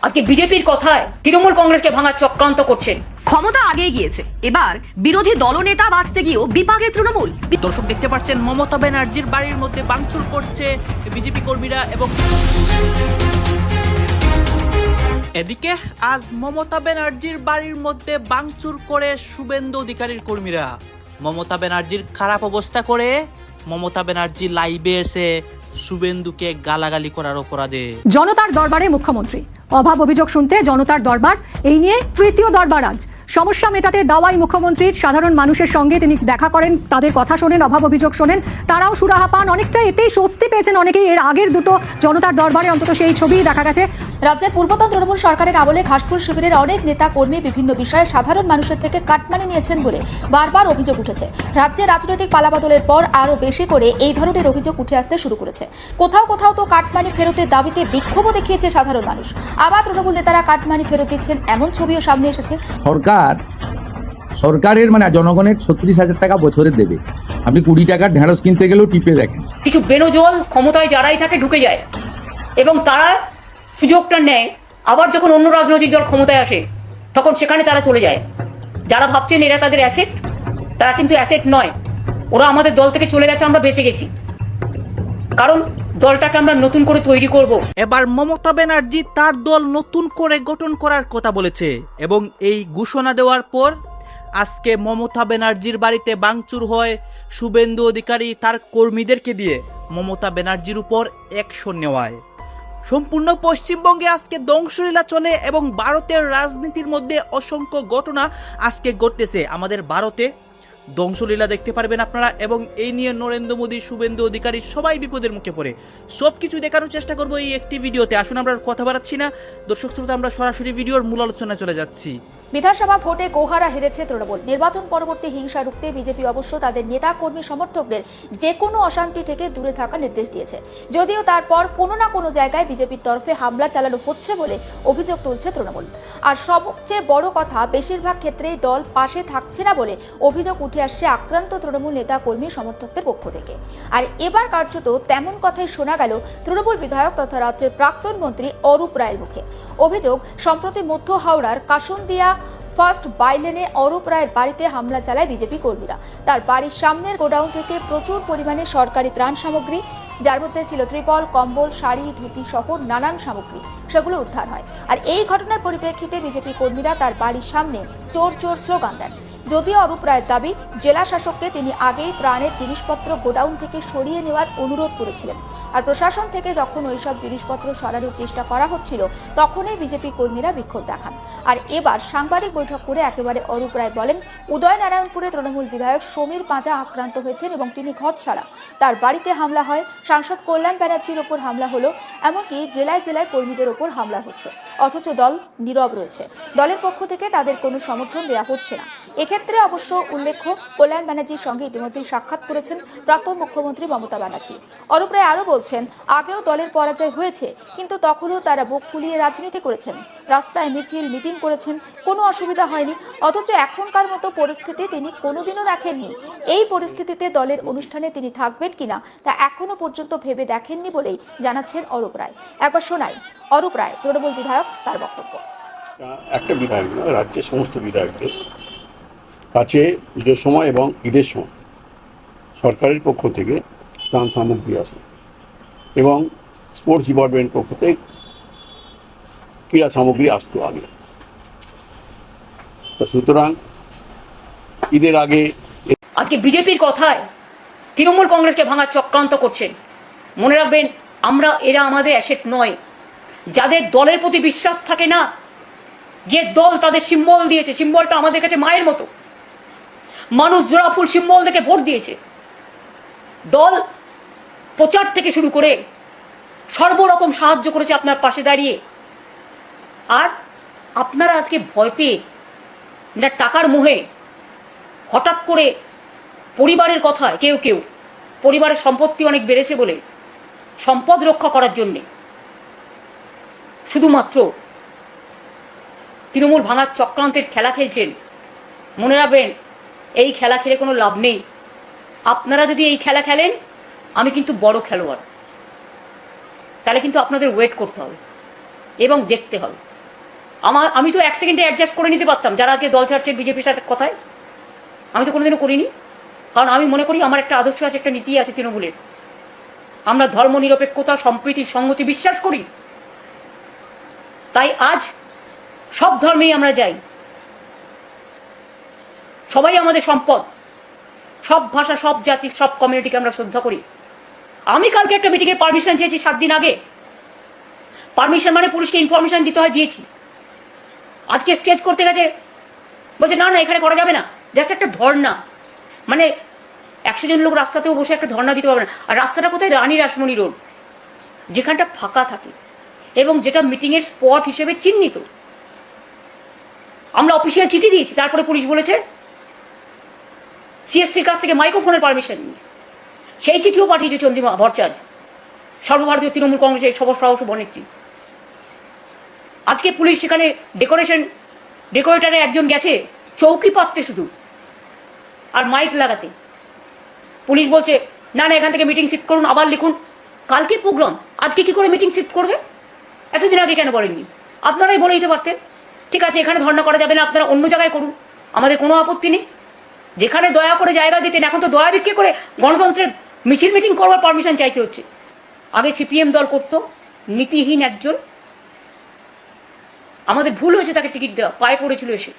আজকে বিজেপির কথায় তৃণমূল কংগ্রেসকে ভাঙার চক্রান্ত করছেন। ক্ষমতা আগেই গিয়েছে, এবার বিরোধী দলনেতা বাঁচতে গিয়েও বিপাকে তৃণমূল। দর্শক দেখতে পাচ্ছেন মমতা ব্যানার্জির বাড়ির মধ্যে ভাঙচুর করছে বিজেপি কর্মীরা। এবং এদিকে আজ মমতা ব্যানার্জির বাড়ির মধ্যে ভাঙচুর করে শুভেন্দু অধিকারীর কর্মীরা। মমতা ব্যানার্জির খারাপ অবস্থা করে মমতা ব্যানার্জি লাইভে এসে শুভেন্দুকে গালাগালি করার অপরাধে জনতার দরবারে মুখ্যমন্ত্রী অভাব অভিযোগ শুনতে জনতার দরবার, এই নিয়ে তৃতীয় দরবার আজ। সমস্যা মেটাতে দাওয়াই মুখ্যমন্ত্রীর। সাধারণ মানুষের সঙ্গে তিনি দেখা করেন, তাদের কথা শোনেন, অভাব অভিযোগ শোনেন, তারাও সুরাহা পান। অনেকটা এতেই স্বস্তি পেয়েছেন অনেকেই। এর আগের দুটো জনতার দরবারে অন্তত সেই ছবিই দেখা গেছে। রাজ্যের পূর্বতন তৃণমূল সরকারের আমলে ঘাসফুল শিবিরের অনেক নেতা কর্মী বিভিন্ন বিষয়ে সাধারণ মানুষের থেকে কাটমানি নিয়েছেন বলে বারবার অভিযোগ উঠেছে। রাজ্যে রাজনৈতিক পালাবদলের পর আরও বেশি করে এই ধরনের অভিযোগ উঠে আসতে শুরু করেছে। কোথাও কোথাও তো কাটমানি ফেরতের দাবিতে বিক্ষোভও দেখিয়েছে সাধারণ মানুষ। আবার তৃণমূল নেতারা কাটমানি ফেরত দিচ্ছেন এমন ছবিও সামনে এসেছে। সরকারের মানে জনগণের 36,000 টাকা বছরে দেবে, আপনি 20 টাকার ঢেঁড়স কিনতে গেলেও টিপে দেখেন। কিছু বেনজল ক্ষমতায় যারাই থাকে ঢুকে যায় এবং তারা সুযোগটা নেয়। আবার যখন অন্য রাজনৈতিক দল ক্ষমতায় আসে তখন সেখানে তারা চলে যায়। যারা ভাবছেন এরা তাদের অ্যাসেট, তারা কিন্তু অ্যাসেট নয়। ওরা আমাদের দল থেকে চলে গেছে, আমরা বেঁচে গেছি, কারণ দলটাকে আমরা নতুন করে তৈরি করব। এবার মমতা ব্যানার্জি তার দল নতুন করে গঠন করার কথা বলেছে এবং এই ঘোষণা দেওয়ার পর আজকে মমতা ব্যানার্জির বাড়িতে ভাঙচুর হয়। শুভেন্দু অধিকারী তার কর্মীদেরকে দিয়ে মমতা ব্যানার্জির উপর অ্যাকশন নেওয়ায়। সম্পূর্ণ পশ্চিমবঙ্গে আজকে ধ্বংসলীলা চলে এবং ভারতের রাজনীতির মধ্যে অসংখ্য ঘটনা আজকে ঘটতেছে। আমাদের ভারতে ধ্বংসলীলা দেখতে পারবেন আপনারা এবং এই নিয়ে নরেন্দ্র মোদী, শুভেন্দু অধিকারী সবাই বিপদের মুখে পড়ে। সবকিছু দেখানোর চেষ্টা করবো এই একটি ভিডিওতে। আসুন আমরা কথা বাড়াচ্ছি না, দর্শক শ্রোতা, আমরা সরাসরি ভিডিওর মূল আলোচনায় চলে যাচ্ছি। বিধানসভা ভোটে গোহারা হেরেছে তৃণমূল। নির্বাচন পরবর্তী হিংসা রুখতে বিজেপি অবশ্য তাদের নেতা কর্মী সমর্থকদের যে কোনো অশান্তি থেকে দূরে থাকার নির্দেশ দিয়েছে। যদিও তারপর কোনো না কোনো জায়গায় বিজেপির তরফে হামলা চালানো হচ্ছে বলে অভিযোগ তুলছে তৃণমূল। আর সবচেয়ে বড় কথা, বেশিরভাগ ক্ষেত্রেই দল পাশে থাকছে না বলে অভিযোগ উঠে আসছে আক্রান্ত তৃণমূল নেতা কর্মী সমর্থকদের পক্ষ থেকে। আর এবার কার্যত তেমন কথাই শোনা গেল তৃণমূল বিধায়ক তথা রাজ্যের প্রাক্তন মন্ত্রী অরূপ রায়ের মুখে। অভিযোগ, সম্প্রতি মধ্য হাওড়ার কাশনদিয়া ফার্স্ট বাইলেনে অরূপ রায়ের বাড়িতে হামলা চালায় বিজেপি কর্মীরা। তার বাড়ির সামনের গোডাউন থেকে প্রচুর পরিমাণে সরকারি ত্রাণ সামগ্রী, যার মধ্যে ছিল ত্রিপল, কম্বল, শাড়ি, ধুতি সহ নানান সামগ্রী, সেগুলো উদ্ধার হয়। আর এই ঘটনার পরিপ্রেক্ষিতে বিজেপি কর্মীরা তার বাড়ির সামনে চোর চোর স্লোগান দেন। যদিও অরূপ রায়ের দাবি, জেলা শাসককে তিনি আগেই ত্রাণের জিনিসপত্র গোডাউন থেকে সরিয়ে নেওয়ার অনুরোধ করেছিলেন। আর প্রশাসন থেকে যখন ওইসব জিনিসপত্র সরানোর চেষ্টা করা হচ্ছিল তখনই বিজেপি কর্মীরা বিক্ষোভ দেখান। আর এবার সাংবাদিক বৈঠক করে একেবারে অরূপ রায় বলেন, উদয়নারায়ণপুরে তৃণমূল বিধায়ক সমীর পাঁজা আক্রান্ত হয়েছেন এবং তিনি ঘরছাড়া। তার বাড়িতে হামলা হয়, সাংসদ কল্যাণ ব্যানার্জির ওপর হামলা হলো, এমনকি জেলায় জেলায় কর্মীদের ওপর হামলা হচ্ছে, অথচ দল নীরব রয়েছে। দলের পক্ষ থেকে তাদের কোনো সমর্থন দেওয়া হচ্ছে না। এক্ষেত্রে অবশ্য উল্লেখ্য, কল্যাণ ব্যানার্জির সঙ্গে ইতিমধ্যেই সাক্ষাৎ করেছেন প্রাক্তন মুখ্যমন্ত্রী মমতা ব্যানার্জি। অরূপ রায় আরও বলছেন, আগেও দলের পরাজয় হয়েছে, কিন্তু তখনও তারা বুক ফুলিয়ে রাজনীতি করেছেন, রাস্তায় মিছিল মিটিং করেছেন, কোনো অসুবিধা হয়নি। অথচ এখনকার মতো পরিস্থিতি তিনি কোনোদিনও দেখেননি। এই পরিস্থিতিতে দলের অনুষ্ঠানে তিনি থাকবেন কিনা তা এখনো পর্যন্ত ভেবে দেখেননি বলেই জানাচ্ছেন অরূপ রায়। একবার শোনাই অরূপ রায়, তৃণমূল বিধায়ক, তার বক্তব্য। একটা বিধায়ক নয়, রাজ্যের সমস্ত বিধায়কদের কাছে পুজোর সময় এবং ঈদের সময় সরকারের পক্ষ থেকে ত্রাণ সামগ্রী আসে এবং স্পোর্টস ডিপার্টমেন্টের পক্ষ থেকে ক্রীড়া সামগ্রী আসতো আগে। তো সুতরাং ঈদের আগে আজকে বিজেপির কথায় তৃণমূল কংগ্রেসকে ভাঙার চক্রান্ত করছেন। মনে রাখবেন, এরা আমাদের অ্যাসেট নয়। যাদের দলের প্রতি বিশ্বাস থাকে না, যে দল তাদের সিম্বল দিয়েছে, সিম্বলটা আমাদের কাছে মায়ের মতো, মানুষ জোড়া ফুল সিম্বল থেকে ভোট দিয়েছে। দল প্রচার থেকে শুরু করে সর্বরকম সাহায্য করেছে আপনার পাশে দাঁড়িয়ে। আর আপনারা আজকে ভয় পেয়ে, টাকার মোহে হঠাৎ করে পরিবারের কথায় কেউ কেউ পরিবারের সম্পত্তি অনেক বেড়েছে বলে সম্পদ রক্ষা করার জন্যে শুধুমাত্র তৃণমূল ভাঙার চক্রান্তের খেলা খেলছেন। মনে রাখবেন, এই খেলা খেলে কোনো লাভ নেই। আপনারা যদি এই খেলা খেলেন, আমি কিন্তু বড় খেলোয়াড়, তাহলে কিন্তু আপনাদের ওয়েট করতে হবে এবং দেখতে হবে। আমি তো 1 সেকেন্ডে অ্যাডজাস্ট করে নিতে পারতাম যারা আজকে দল ছাড়ছে বিজেপির সাথে কথায়। আমি তো কোনোদিনও করিনি, কারণ আমি মনে করি আমার একটা আদর্শ আছে, একটা নীতি আছে তৃণমূলের। আমরা ধর্ম নিরপেক্ষতা, সম্প্রীতি, সংহতি বিশ্বাস করি। তাই আজ সব ধর্মেই আমরা যাই, সবাই আমাদের সম্পদ, সব ভাষা, সব জাতি, সব কমিউনিটিকে আমরা শ্রদ্ধা করি। আমি কালকে একটা মিটিংয়ের পারমিশন চেয়েছি 7 দিন আগে। পারমিশন মানে পুলিশকে ইনফরমেশন দিতে হয়, দিয়েছি। আজকে স্টেজ করতে গেছে, বলছে না না এখানে করা যাবে না, জাস্ট একটা ধর্ণা। মানে 100 জন লোক রাস্তাতেও বসে একটা ধর্ণা দিতে পারবে না। আর রাস্তাটা কোথায়? রানী রাসমণি রোড, যেখানটা ফাঁকা থাকে এবং যেটা মিটিংয়ের স্পট হিসেবে চিহ্নিত। আমরা অফিসিয়াল চিঠি দিয়েছি, তারপরে পুলিশ বলেছে সিএসসির কাছ থেকে মাইক্রোফোনের পারমিশন নিয়ে। সেই চিঠিও পাঠিয়েছে চন্দ্রিমা ভট্টাচার্য, সর্বভারতীয় তৃণমূল কংগ্রেসের সহ-সভানেত্রী। আজকে পুলিশ সেখানে ডেকোরেটারে একজন গেছে চৌকি পাততে শুধু আর মাইক লাগাতে। পুলিশ বলছে না না এখান থেকে মিটিং শিফট করুন, আবার লিখুন। কালকে প্রোগ্রাম, আজকে কি করে মিটিং শিফট করবে? এতদিন আগে কেন বলেননি? আপনারাই বলে দিতে পারতেন, ঠিক আছে এখানে ধর্ণা করা যাবে না, আপনারা অন্য জায়গায় করুন, আমাদের কোনো আপত্তি নেই। যেখানে দয়া করে জায়গা দিতেন, এখন তো দয়া বিক্রি করে গণতন্ত্রের মিছিল মিটিং করবার পারমিশন চাইতে হচ্ছে। আগে সিপিএম দল করতো, নীতিহীন একজন। আমাদের ভুল হয়েছে তাকে টিকিট দেওয়া, পায়ে পড়েছিল এসে।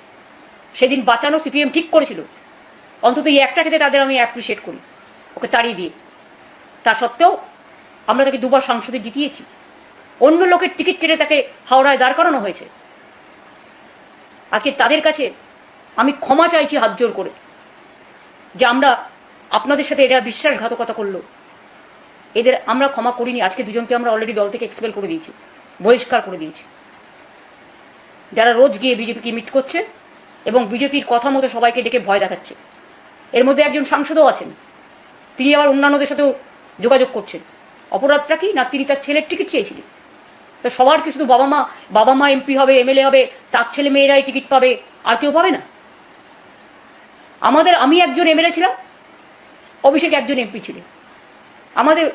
সেদিন বাঁচানো সিপিএম ঠিক করেছিল, অন্তত এই একটা ক্ষেত্রে তাদের আমি অ্যাপ্রিসিয়েট করি, ওকে তাড়িয়ে দিয়ে। তা সত্ত্বেও আমরা তাকে 2বার সংসদে জিতিয়েছি। অন্য লোকের টিকিট কেটে তাকে হাওড়ায় দাঁড় করানো হয়েছে। আজকে তাদের কাছে আমি ক্ষমা চাইছি হাত জোর করে, যে আমরা আপনাদের সাথে এরা বিশ্বাসঘাতকতা করলো, এদের আমরা ক্ষমা করিনি। আজকে 2 জনকে আমরা অলরেডি দল থেকে এক্সপেল করে দিয়েছি, বহিষ্কার করে দিয়েছি, যারা রোজ গিয়ে বিজেপিকে মিট করছে এবং বিজেপির কথা মতো সবাইকে ডেকে ভয় দেখাচ্ছে। এর মধ্যে একজন সাংসদও আছেন, তিনি আবার অন্যান্যদের সাথেও যোগাযোগ করছেন। অপরাধটা কি না, তিনি তার ছেলের টিকিট চেয়েছিলেন। তো সবার কি শুধু বাবা মা এমপি হবে, এমএলএ হবে, তার ছেলে মেয়েরাই টিকিট পাবে, আর কেউ পাবে না? আমি একজন এমএলএ ছিলাম, অভিষেক একজন এমপি ছিলেন। আমাদের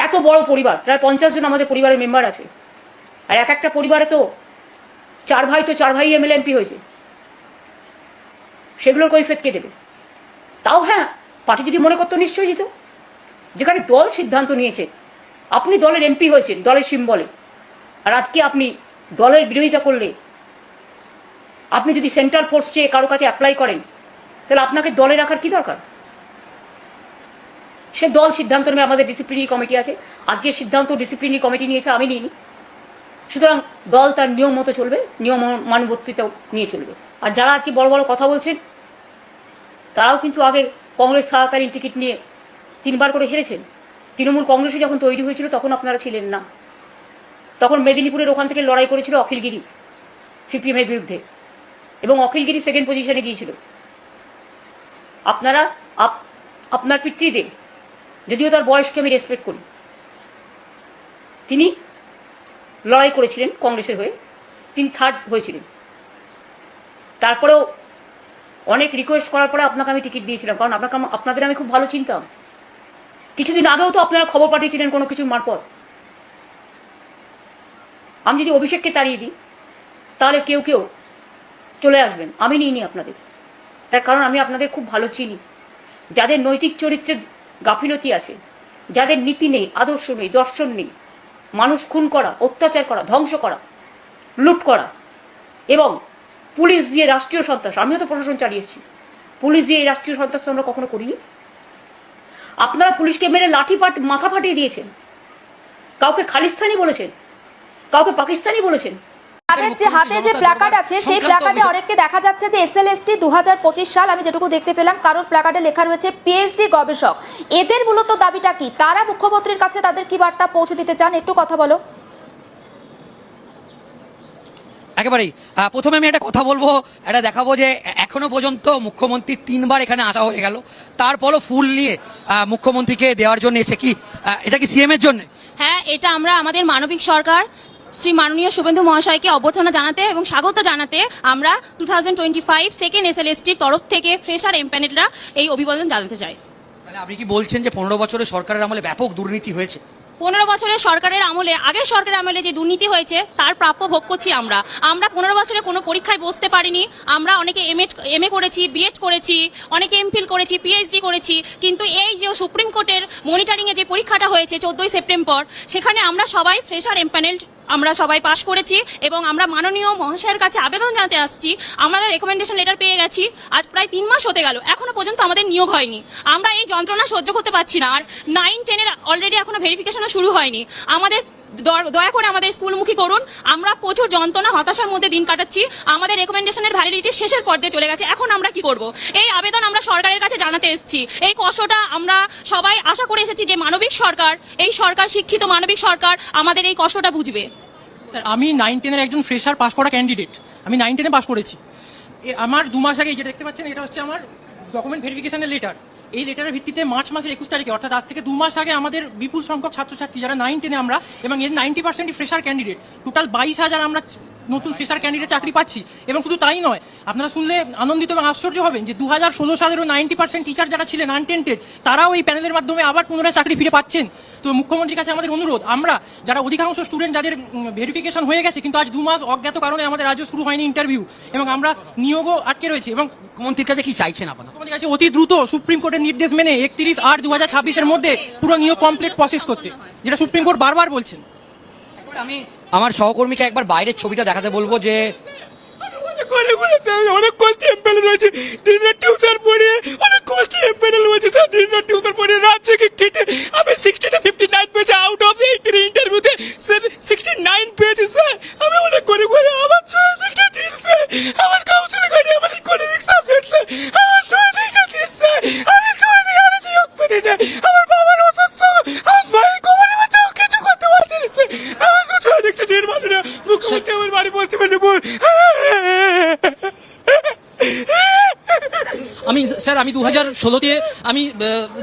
এত বড় পরিবার, প্রায় 50 জন আমাদের পরিবারের মেম্বার আছে। আর এক একটা পরিবারে তো 4 ভাই এমএলএ এমপি হয়েছে। সেগুলোর কৈফিয়ত কে দেবে? তাও হ্যাঁ, পার্টি যদি মনে করতো নিশ্চয়ই যেত। যেখানে দল সিদ্ধান্ত নিয়েছে, আপনি দলের এমপি হয়েছেন দলের সিম্বলে, আর আজকে আপনি দলের বিরোধিতা করলে, আপনি যদি সেন্ট্রাল ফোর্স চেয়ে কারো কাছে অ্যাপ্লাই করেন, তাহলে আপনাকে দলে রাখার কি দরকার? সে দল সিদ্ধান্ত নেবে। আমাদের ডিসিপ্লিনারি কমিটি আছে, আজকে সিদ্ধান্ত ডিসিপ্লিনারি কমিটি নিয়েছে, আমি নিইনি। সুতরাং দল তার নিয়ম মতো চলবে, নিয়ম মানবর্তিতাও নিয়ে চলবে। আর যারা আজকে বড় বড় কথা বলছেন, তারাও কিন্তু আগে কংগ্রেস থাকাকালীন টিকিট নিয়ে 3বার করে হেরেছেন। তৃণমূল কংগ্রেসে যখন তৈরি হয়েছিল তখন আপনারা ছিলেন না। তখন মেদিনীপুরের ওখান থেকে লড়াই করেছিল অখিলগিরি সিপিএমের বিরুদ্ধে, এবং অখিলগিরি 2nd পজিশনে গিয়েছিল। আপনারা আপনার পিতৃদেব, যদিও তার বয়সকে আমি রেসপেক্ট করি, তিনি লড়াই করেছিলেন কংগ্রেসের হয়ে, তিনি 3rd হয়েছিলেন। তারপরেও অনেক রিকোয়েস্ট করার পরে আপনাকে আমি টিকিট দিয়েছিলাম, কারণ আপনাদের আমি খুব ভালো চিনতাম। কিছুদিন আগেও তো আপনারা খবর পাঠিয়েছিলেন কোনো কিছুর মারফত। আমি যদি অভিষেককে তাড়িয়ে দিই, তাহলে কেউ চলে আসবেন, আমি নিইনি আপনাদের। তার কারণ আমি আপনাদের খুব ভালো চিনি। যাদের নৈতিক চরিত্রের গাফিলতি আছে, যাদের নীতি নেই, আদর্শ নেই, দর্শন নেই, মানুষ খুন করা, অত্যাচার করা, ধ্বংস করা, লুট করা, এবং পুলিশ দিয়ে রাষ্ট্রীয় সন্ত্রাস। আমিও তো প্রশাসন চালিয়েছি, পুলিশ দিয়ে এই রাষ্ট্রীয় সন্ত্রাস আমরা কখনো করিনি। আপনারা পুলিশকে মেরে মাথা ফাটিয়ে দিয়েছেন, কাউকে খালিস্তানি বলেছেন, কাউকে পাকিস্তানি বলেছেন। তাদের যে হাতে যে প্ল্যাকার্ড আছে, সেই প্ল্যাকার্ডে অনেককে দেখা যাচ্ছে যে SLST 2025 সাল, আমি যেটুকু দেখতে পেলাম, কারোর প্ল্যাকার্ডে লেখা রয়েছে পিএইচডি গবেষক। এদের মূলত দাবিটা কি? তারা মুখ্যমন্ত্রীর কাছে তাদের কি বার্তা পৌঁছে দিতে চান? একটু কথা বলো। একেবারেই প্রথমে আমি একটা কথা বলবো, এটা দেখাবো যে এখনো পর্যন্ত মুখ্যমন্ত্রী 3বার এখানে আসা হয়ে গেল, তারপরও ফুল নিয়ে মুখ্যমন্ত্রীকে দেওয়ার জন্য এসে কি এটা কি সিএম এর জন্য? হ্যাঁ, এটা আমরা আমাদের মানবিক সরকার শ্রী মাননীয় শুভেন্দু মহাশয়কে অভ্যর্থনা জানাতে এবং স্বাগত জানাতে আমরা 2025 2nd SLSTর তরফ থেকে ফ্রেশার এমপ্যানেলরা এই অভিবাদন জানাতে চাই। তাহলে আপনি কি বলছেন যে 15 বছরের সরকারের আমলে ব্যাপক দুর্নীতি হয়েছে? 15 বছরের সরকারের আমলে, আগের সরকারের আমলে যে দুর্নীতি হয়েছে তার প্রাপ্য ভোগ করছি আমরা। 15 বছরে কোনো পরীক্ষায় বসতে পারিনি। আমরা অনেকে এমএ করেছি, বিএড করেছি, অনেকে এমফিল করেছি, পিএইচডি করেছি, কিন্তু এই যে সুপ্রিম কোর্টের মনিটরিং এ যে পরীক্ষাটা হয়েছে 14ই সেপ্টেম্বর, সেখানে আমরা সবাই ফ্রেশার এমপ্যানেলড আমরা সবাই পাশ করেছি এবং আমরা মাননীয় মহাশয়ের কাছে আবেদন জানাতে আসছি। আমাদের রেকমেন্ডেশন লেটার পেয়ে গেছি, আজ প্রায় 3 মাস হতে গেল, এখনো পর্যন্ত আমাদের নিয়োগ হয়নি। আমরা এই যন্ত্রণা সহ্য করতে পারছি না। আর 9-10 এর অলরেডি এখনো ভেরিফিকেশনও শুরু হয়নি। আমাদের দয়া করে আমাদের স্কুলমুখী করুন। আমরা প্রচুর যন্ত্রণা, হতাশার মধ্যে দিন কাটাচ্ছি। আমাদের রেকমেন্ডেশনের ভ্যালিডিটি শেষের পর্যায়ে চলে গেছে। এখন আমরা কি করব? এই আবেদন আমরা সরকারের কাছে জানাতে এসেছি। এই কষ্টটা আমরা সবাই আশা করে এসেছি যে মানবিক সরকার, এই সরকার শিক্ষিত মানবিক সরকার আমাদের এই কষ্টটা বুঝবে। স্যার, আমি 9-10 এর একজন ফ্রেশার পাস করা ক্যান্ডিডেট। আমি 9-10 পাস করেছি। আমার 2 মাস আগে যেটা দেখতে পাচ্ছেন, এটা হচ্ছে আমার ডকুমেন্ট ভেরিফিকেশনের লেটার। এই লেটারের ভিত্তিতে মার্চ মাসের 21 তারিখে, অর্থাৎ আজ থেকে 2 মাস আগে আমাদের বিপুল সংখ্যক ছাত্রছাত্রী যারা 9-10 আমরা, এবং এর 90% ফ্রেশার ক্যান্ডিডেট, টোটাল 22,000 আমরা নতুন ফ্রেশার ক্যান্ডিডেট চাকরি পাচ্ছি। এবং শুধু তাই নয়, আপনারা শুনলে আনন্দিত এবং আশ্চর্য হবেন যে 2016 সালেরও 90% টিচার যারা ছিলেন আনটেন্টেড, তারাও এই প্যানেলের মাধ্যমে আবার পুনরায় চাকরি ফিরে পাচ্ছেন। তো মুখ্যমন্ত্রীর কাছে আমাদের অনুরোধ, আমরা যারা অধিকাংশ স্টুডেন্ট যাদের ভেরিফিকেশন হয়ে গেছে কিন্তু আজ 2 মাস অজ্ঞাত কারণে আমাদের আজও শুরু হয়নি ইন্টারভিউ, এবং আমরা নিয়োগও আটকে রয়েছে, এবং মুখ্যমন্ত্রীর কাছে কি চাইছেন আপনারা? মুখ্যমন্ত্রীর কাছে অতি দ্রুত সুপ্রিম কোর্টের নির্দেশ মেনে 31/8/2026 এর মধ্যে পুরো নিয়োগ কমপ্লিট প্রসেস করতে, যেটা সুপ্রিম কোর্ট বারবার বলছেন। আমি আমার সহকর্মীকে একবার বাইরের ছবিটা দেখাতে বলবো যে অনেক কষ্টে এমপ্যানেল হয়েছে, দিনরাত টিউশন পড়িয়ে অনেক কষ্টে এমপ্যানেল হয়েছে স্যার। দিনরাত টিউশন পড়িয়ে রাত থেকে কেটে আমি 60-59 পেয়েছি আউট অফ 80 ইন্টারভিউতে 69 পেয়েছি স্যার। আমি অনেক করে আমার শরীরটা দিচ্ছে, আমার কাউন্সিলিং করে, আমার ইকোনমিক সাবজেক্ট স্যার, আমার শরীরটা দিচ্ছে, আমি শরীরে আমি নিয়োগ পেতে যাই। আমার বাবার অসুস্থ, আমার ভাই কোমরে বাঁচাও কিছু করতে পারছে না স্যার। আমার তো শরীরটা নির্মাণ না, মুখ্যমন্ত্রী আমার বাড়ি পৌঁছে বলে আমি স্যার, আমি 2016-তে আমি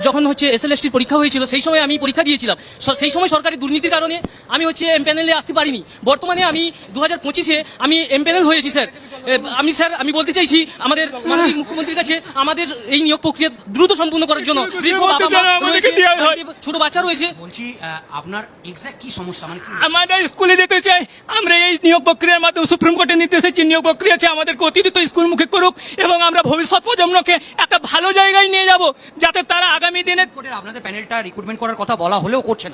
যখন হচ্ছে এসএলএসটির পরীক্ষা হয়েছিল, সেই সময় আমি পরীক্ষা দিয়েছিলাম। সেই সময় সরকারি দুর্নীতির কারণে আমি হচ্ছে এমপ্যানেলে আসতে পারিনি। বর্তমানে আমি 2025-এ আমি এমপ্যানেল হয়েছি স্যার। আমি বলতে চাইছি আমাদের মাননীয় মুখ্যমন্ত্রীর কাছে আমাদের এই নিয়োগ প্রক্রিয়া দ্রুত সম্পূর্ণ করার জন্য। বৃদ্ধ বাবা মা রয়েছে, ছোট বাচ্চা রয়েছে। বলছি আপনার এক্সাক্ট কি সমস্যা, মানে আমরা স্কুলে যেতে চাই। আমরা এই নিয়োগ প্রক্রিয়ার মাধ্যমে সুপ্রিম কোর্টের নির্দেশে যে নিয়োগ প্রক্রিয়া আছে আমাদেরকে অতিরিক্ত স্কুলমুখী করুক, এবং আমরা ভবিষ্যৎ প্রজন্মকে একটা ভালো জায়গায় নিয়ে যাব, যাতে তারা আগামী দিনে আপনাদের প্যানেলটা রিক্রুটমেন্ট করার কথা বলা হলেও করছে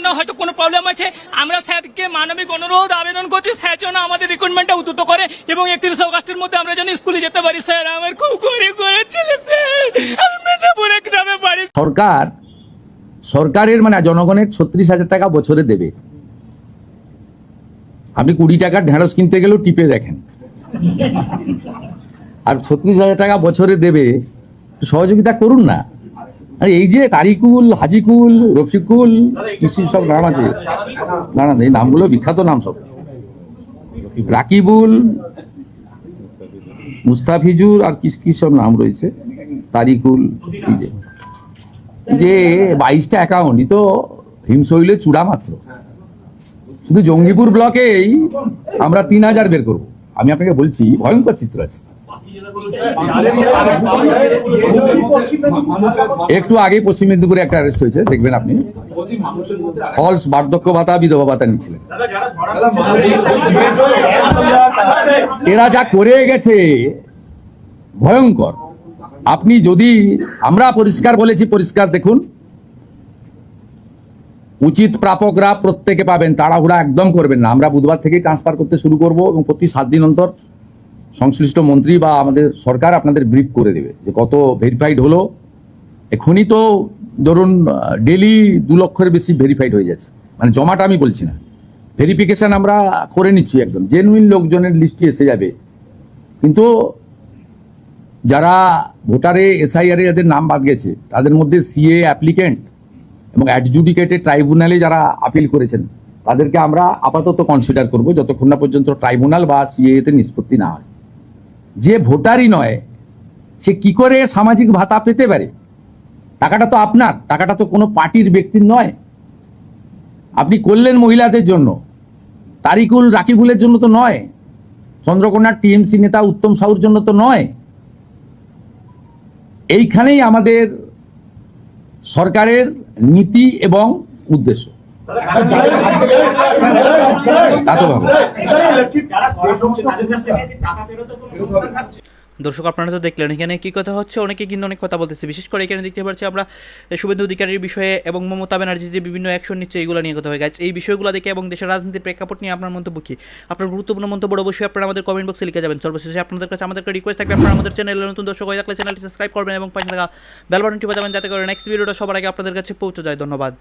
না, হয়তো কোনো প্রবলেম আছে। আমরা স্যারকে মানবিক অনুরোধ আবেদন করছি, স্যার যেন আমাদের রিক্রুটমেন্টটা উদ্যত করে এবং 31 অগস্টের মধ্যে আমরা যেন স্কুলে যেতে পারি স্যার। আমার খুব করে ছেলে স্যার, আমি মেদিনীপুরে গ্রামে বাড়ি। সরকারের মানে জনগণের 36,000 টাকা বছরে দেবে। আপনি 20 টাকার ঢেঁড়স কিনতে গেলেও টিপে দেখেন, আর 36,000 টাকা বছরে দেবে। সহযোগিতা করুন না। আর এই যে তারিকুল, হাজিকুল, রফিকুল, কৃষির সব নাম আছে, না এই নামগুলো বিখ্যাত নাম সব, রাকিবুল, মুস্তাফিজুর, আর কি সব নাম রয়েছে, তারিকুল, যে 22টা অ্যাকাউন্ট, তো হিমশৈলে চূড়া মাত্র। শুধু জঙ্গিপুর ব্লকেই আমরা 3,000 বের করবো। আমি আপনাকে বলছি, ভয়ঙ্কর চিত্র আছে। একটু আগে পশ্চিম মেদিনীপুরে একটা অ্যারেস্ট হয়েছে, দেখবেন আপনি, ফলস বার্ধক্য ভাতা, বিধবা ভাতা নিচ্ছিলেন। এরা যা করে গেছে ভয়ঙ্কর। আপনি যদি, আমরা পরিষ্কার বলেছি, পরিষ্কার দেখুন, উচিত প্রাপকরা প্রত্যেকে পাবেন, তাড়াহুড়া একদম করবেন না। আমরা বুধবার থেকেই ট্রান্সফার করতে শুরু করব, এবং প্রতি 7 দিন অন্তর সংশ্লিষ্ট মন্ত্রী বা আমাদের সরকার আপনাদের ব্রিফ করে দেবে যে কত ভেরিফাইড হলো। এখনই তো ধরুন ডেলি 2 লক্ষের বেশি ভেরিফাইড হয়ে যাচ্ছে, মানে জমাটা আমি বলছি না, ভেরিফিকেশন আমরা করে নিচ্ছি, একদম জেনুইন লোকজনের লিস্টে এসে যাবে। কিন্তু যারা ভোটারে এসআইআর এদের নাম বাদ গেছে, তাদের মধ্যে সিএ অ্যাপ্লিকেন্ট এবং অ্যাডজুডিকেটেড ট্রাইব্যুনালে যারা আপিল করেছেন, তাদেরকে আমরা আপাতত কনসিডার করব যতক্ষণ না পর্যন্ত ট্রাইব্যুনাল বা সিএ তে নিষ্পত্তি না হয়। যে ভোটারই নয়, সে কি করে সামাজিক ভাতা পেতে পারে? টাকাটা তো আপনার, টাকাটা তো কোনো পার্টির ব্যক্তির নয়। আপনি করলেন মহিলাদের জন্য, তারিকুল রাকিবুলের জন্য তো নয়, চন্দ্রকোনার টিএমসি নেতা উত্তম সাহুর জন্য তো নয়। এইখানেই আমাদের সরকারের নীতি এবং উদ্দেশ্য। তা তো ভাবো। দর্শক আপনারা তো দেখলেন এখানে কি কথা হচ্ছে, অনেকে কিন্তু অনেক কথা বলতেছে, বিশেষ করে এখানে দেখতে পাচ্ছি আমরা শুভেন্দু অধিকারীর বিষয়ে এবং মমতা ব্যানার্জি যে বিভিন্ন অ্যাকশন নিচ্ছে এইগুলো নিয়ে কথা হয়ে গেছে। এই বিষয়গুলো দেখে এবং দেশের রাজনীতির প্রেক্ষাপট নিয়ে আপনার মন্তব্য কি? আপনার গুরুত্বপূর্ণ মন্তব্য অবশ্যই আপনারা আমাদের কমেন্ট বক্সে লিখে যাবেন। সর্বশেষে আপনাদের কাছে আমাদের রিকোয়েস্ট থাকবে, আপনারা আমাদের চ্যানেলে নতুন দর্শক হয়ে থাকলে চ্যানেলটি সাবস্ক্রাইব করবেন এবং পাশে থাকা বেল বাটনটি বাজাবেন যাতে করে নেক্সট ভিডিওটা সবার আগে আপনাদের কাছে পৌঁছে যায়। ধন্যবাদ।